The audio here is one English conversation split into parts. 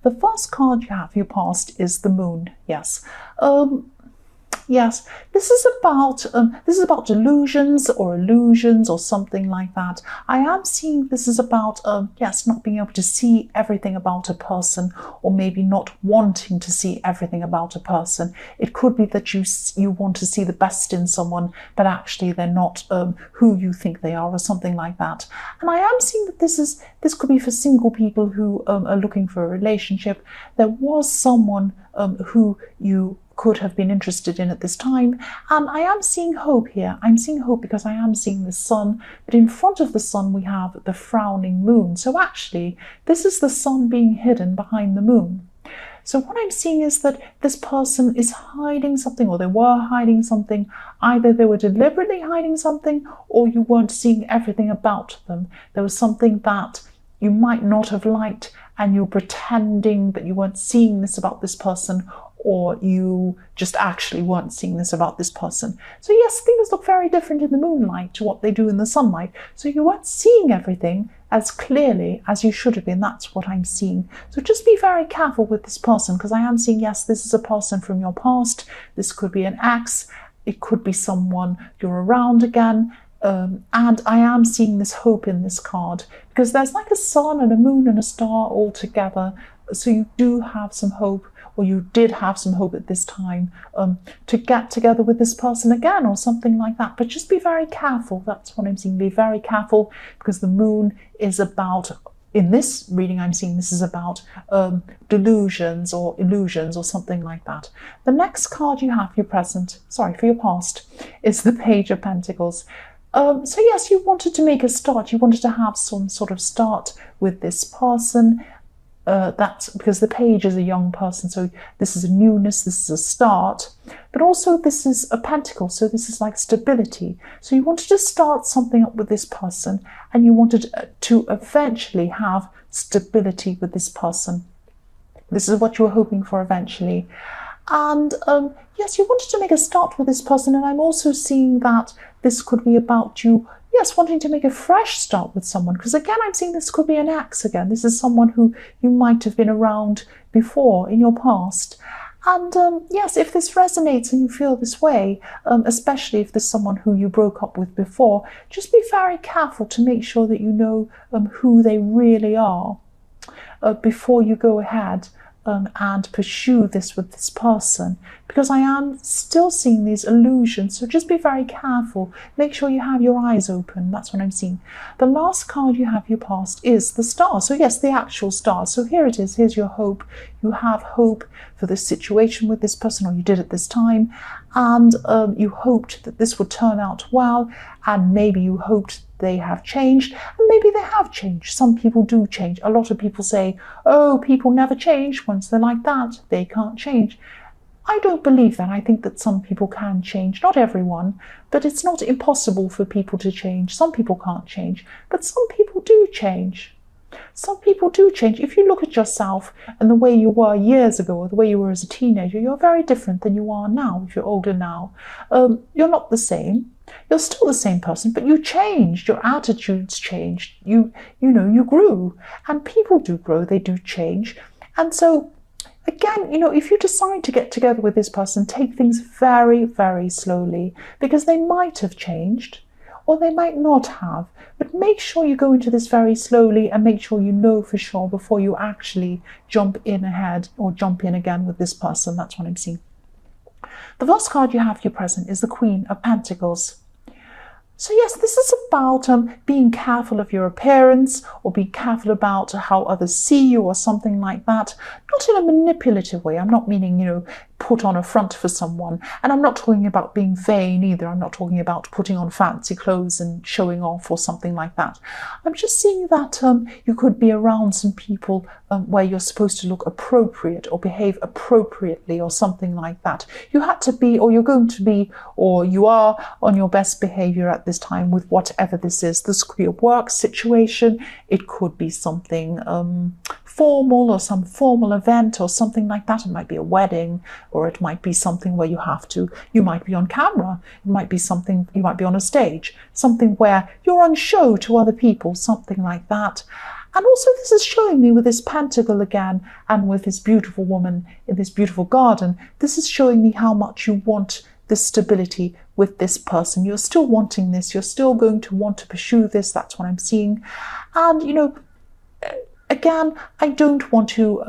The first card you have for your past is the moon. Yes. Yes, this is about delusions or illusions or something like that. I am seeing this is about yes, not being able to see everything about a person, or maybe not wanting to see everything about a person. It could be that you want to see the best in someone, but actually they're not who you think they are, or something like that. And I am seeing that this could be for single people who are looking for a relationship. There was someone who you could have been interested in at this time, and I am seeing hope here. I'm seeing hope because I am seeing the sun, but in front of the sun we have the frowning moon. So actually this is the sun being hidden behind the moon. So what I'm seeing is that this person is hiding something, or they were hiding something. Either they were deliberately hiding something, or you weren't seeing everything about them. There was something that you might not have liked, and you're pretending that you weren't seeing this about this person, or you just actually weren't seeing this about this person. So yes, things look very different in the moonlight to what they do in the sunlight. So you weren't seeing everything as clearly as you should have been. That's what I'm seeing. So just be very careful with this person, because I am seeing, yes, this is a person from your past. This could be an ex. It could be someone you're around again. And I am seeing this hope in this card, because there's like a sun and a moon and a star all together. So you do have some hope, or you did have some hope at this time to get together with this person again, or something like that. But just be very careful. That's what I'm seeing. Be very careful, because the moon is about, in this reading I'm seeing, this is about delusions or illusions or something like that. The next card you have for your past, is the Page of Pentacles. So yes, you wanted to make a start. You wanted to have some sort of start with this person. That's because the page is a young person, so this is a newness, this is a start, but also this is a pentacle, so this is like stability. So you wanted to start something up with this person, and you wanted to eventually have stability with this person. This is what you were hoping for eventually. And yes, you wanted to make a start with this person, and I'm also seeing that this could be about you, yes, wanting to make a fresh start with someone, because again I'm seeing this could be an ex again. This is someone who you might have been around before in your past. And yes, if this resonates and you feel this way, especially if there's someone who you broke up with before, just be very careful to make sure that you know who they really are before you go ahead and pursue this with this person, because I am still seeing these illusions. So just be very careful. Make sure you have your eyes open. That's what I'm seeing. The last card you have your past is the star. So yes, the actual star. So here it is. Here's your hope. You have hope for this situation with this person, or you did at this time, and you hoped that this would turn out well, and maybe you hoped they have changed, and maybe they have changed. Some people do change. A lot of people say, oh, people never change. Once they're like that, they can't change. I don't believe that. I think that some people can change. Not everyone, but it's not impossible for people to change. Some people can't change, but some people do change. Some people do change. If you look at yourself and the way you were years ago, or the way you were as a teenager, you're very different than you are now. If you're older now, you're not the same. You're still the same person, but you changed. Your attitudes changed. You grew, and people do grow. They do change. And so again, if you decide to get together with this person, take things very, very slowly, because they might have changed, or they might not have. But make sure you go into this very slowly, and make sure you know for sure before you actually jump in ahead or jump in again with this person. That's what I'm seeing. The first card you have for your present is the Queen of Pentacles. So yes, this is about being careful of your appearance, or being careful about how others see you, or something like that. Not in a manipulative way. I'm not meaning, put on a front for someone. And I'm not talking about being vain either. I'm not talking about putting on fancy clothes and showing off or something like that. I'm just seeing that you could be around some people where you're supposed to look appropriate or behave appropriately or something like that. You had to be, or you're going to be, or you are on your best behavior at this time with whatever this is. This could be a work situation. It could be something formal, or some formal event or something like that. It might be a wedding, or it might be something where you might be on camera. It might be something, you might be on a stage, something where you're on show to other people, something like that. And also this is showing me with this pentacle again and with this beautiful woman in this beautiful garden, this is showing me how much you want this stability with this person. You're still wanting this. You're still going to want to pursue this. That's what I'm seeing. And, you know, again, I don't want to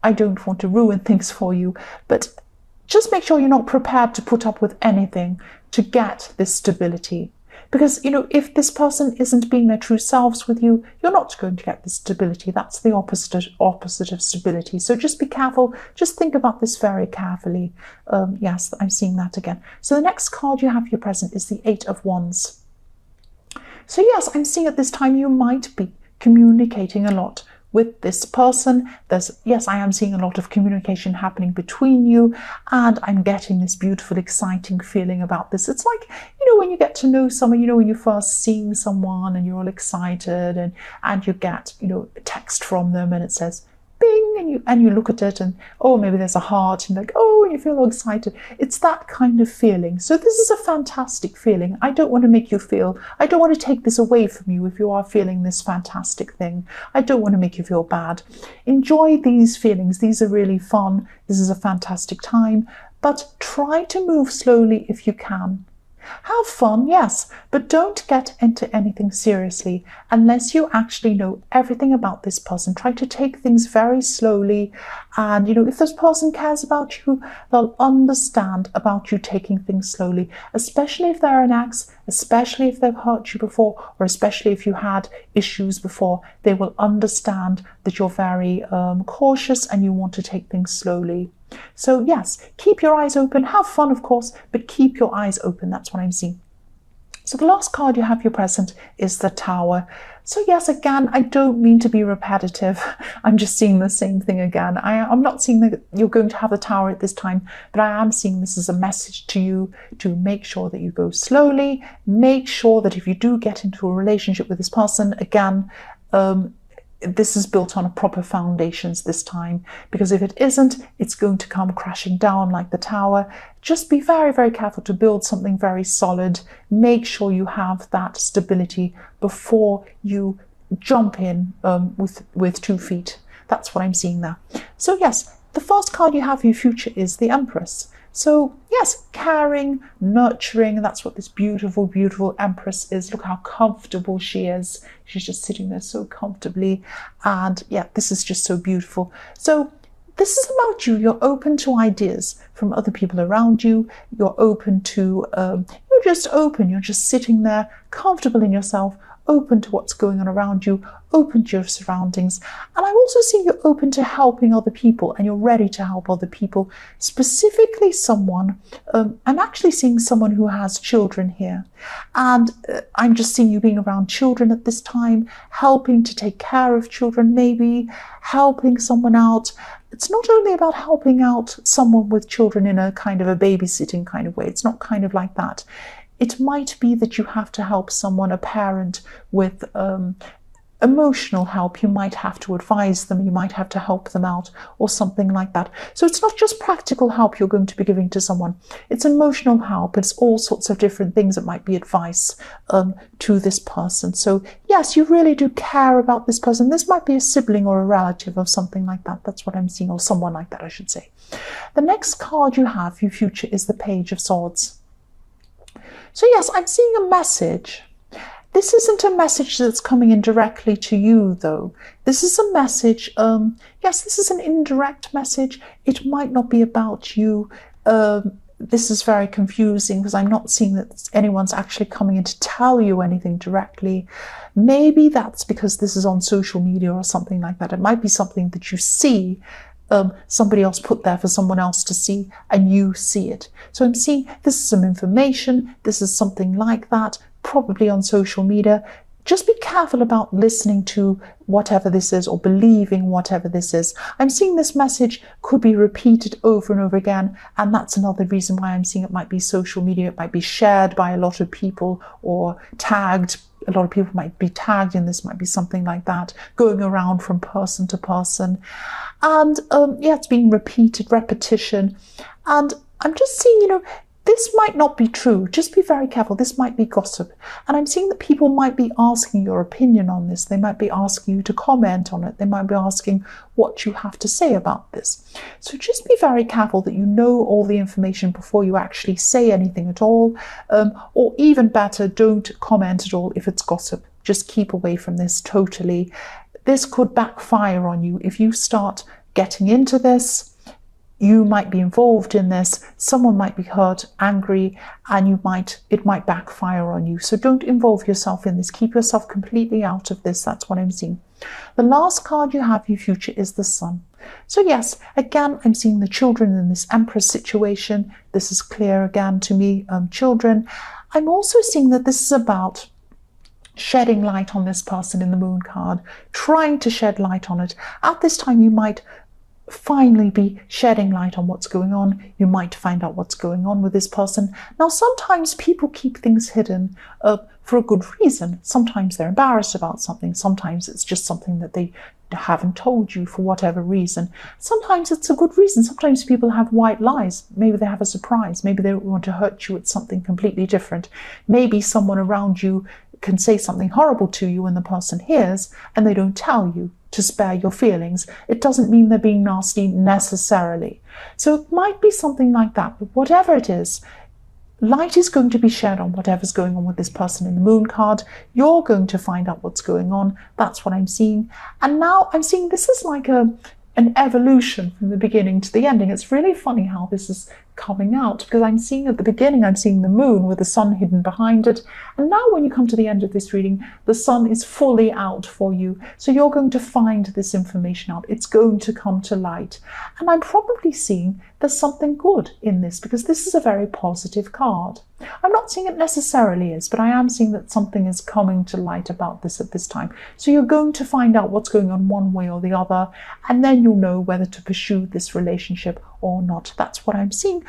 ruin things for you, but just make sure you're not prepared to put up with anything to get this stability. Because, you know, if this person isn't being their true selves with you, you're not going to get this stability. That's the opposite of stability. So just be careful. Just think about this very carefully. Yes, I'm seeing that again. So the next card you have for your present is the Eight of Wands. So yes, I'm seeing at this time you might be communicating a lot with this person. Yes, I am seeing a lot of communication happening between you, and I'm getting this beautiful, exciting feeling about this. It's like, you know, when you get to know someone, you know, when you're first seeing someone and you're all excited and you get, you know, a text from them and it says, bing, and you look at it and, oh, maybe there's a heart, and like, oh, and you feel all excited. It's that kind of feeling. So this is a fantastic feeling. I don't want to take this away from you if you are feeling this fantastic thing. I don't want to make you feel bad. Enjoy these feelings. These are really fun. This is a fantastic time, but try to move slowly if you can. Have fun, yes, but don't get into anything seriously unless you actually know everything about this person. Try to take things very slowly, and, you know, if this person cares about you, they'll understand about you taking things slowly, especially if they're an ex, especially if they've hurt you before, or especially if you had issues before. They will understand that you're very cautious and you want to take things slowly. So yes, keep your eyes open, have fun of course, but keep your eyes open. That's what I'm seeing. So the last card you have your present is the Tower. So yes, again, I don't mean to be repetitive. I'm just seeing the same thing again. I'm not seeing that you're going to have the Tower at this time, but I am seeing this as a message to you to make sure that you go slowly. Make sure that if you do get into a relationship with this person, again, this is built on proper foundations this time, because if it isn't, it's going to come crashing down like the Tower. Just be very, very careful to build something very solid. Make sure you have that stability before you jump in with 2 feet. That's what I'm seeing there. So yes, the first card you have for your future is the Empress. So yes, caring, nurturing, that's what this beautiful, beautiful Empress is. Look how comfortable she is. She's just sitting there so comfortably. And yeah, this is just so beautiful. So this is about you. You're open to ideas from other people around you. You're open to, you're just open. You're just sitting there, comfortable in yourself, open to what's going on around you, open to your surroundings. And I'm also seeing you're open to helping other people, and you're ready to help other people, specifically someone, I'm actually seeing someone who has children here. And I'm just seeing you being around children at this time, helping to take care of children, maybe helping someone out. It's not only about helping out someone with children in a kind of a babysitting kind of way. It's not kind of like that. It might be that you have to help someone, a parent, with emotional help. You might have to advise them, you might have to help them out, or something like that. So it's not just practical help you're going to be giving to someone. It's emotional help. It's all sorts of different things. It might be advice to this person. So yes, you really do care about this person. This might be a sibling or a relative or something like that. That's what I'm seeing, or someone like that, I should say. The next card you have for your future is the Page of Swords. So yes, I'm seeing a message. This isn't a message that's coming in directly to you, though. This is a message, yes, this is an indirect message. It might not be about you. This is very confusing because I'm not seeing that anyone's actually coming in to tell you anything directly. Maybe that's because this is on social media or something like that. It might be something that you see, somebody else put there for someone else to see, and you see it. So I'm seeing this is some information, this is something like that, probably on social media. Just be careful about listening to whatever this is or believing whatever this is. I'm seeing this message could be repeated over and over again, and that's another reason why I'm seeing it might be social media. It might be shared by a lot of people or tagged. A lot of people might be tagged in this, might be something like that, going around from person to person. And yeah, it's being repeated, repetition. And I'm just seeing, you know, this might not be true. Just be very careful. This might be gossip. And I'm seeing that people might be asking your opinion on this. They might be asking you to comment on it. They might be asking what you have to say about this. So just be very careful that you know all the information before you actually say anything at all. Or even better, don't comment at all if it's gossip. Just keep away from this totally. This could backfire on you if you start getting into this. You might be involved in this, someone might be hurt, angry, and it might backfire on you. So don't involve yourself in this. Keep yourself completely out of this. That's what I'm seeing. The last card you have, your future, is the Sun. So yes, again, I'm seeing the children in this Empress situation. This is clear again to me, children. I'm also seeing that this is about shedding light on this person in the Moon card, trying to shed light on it. At this time, you might finally be shedding light on what's going on. You might find out what's going on with this person. Now, sometimes people keep things hidden for a good reason. Sometimes they're embarrassed about something. Sometimes it's just something that they haven't told you for whatever reason. Sometimes it's a good reason. Sometimes people have white lies. Maybe they have a surprise. Maybe they want to hurt you with something completely different. Maybe someone around you can say something horrible to you and the person hears and they don't tell you to spare your feelings. It doesn't mean they're being nasty necessarily. So it might be something like that, but whatever it is, light is going to be shed on whatever's going on with this person in the Moon card. You're going to find out what's going on. That's what I'm seeing. And now I'm seeing this is like an evolution from the beginning to the ending. It's really funny how this is coming out, because I'm seeing at the beginning, I'm seeing the moon with the sun hidden behind it. And now when you come to the end of this reading, the sun is fully out for you. So you're going to find this information out. It's going to come to light. And I'm probably seeing there's something good in this, because this is a very positive card. I'm not seeing it necessarily is, but I am seeing that something is coming to light about this at this time. So you're going to find out what's going on one way or the other, and then you'll know whether to pursue this relationship or not. That's what I'm seeing.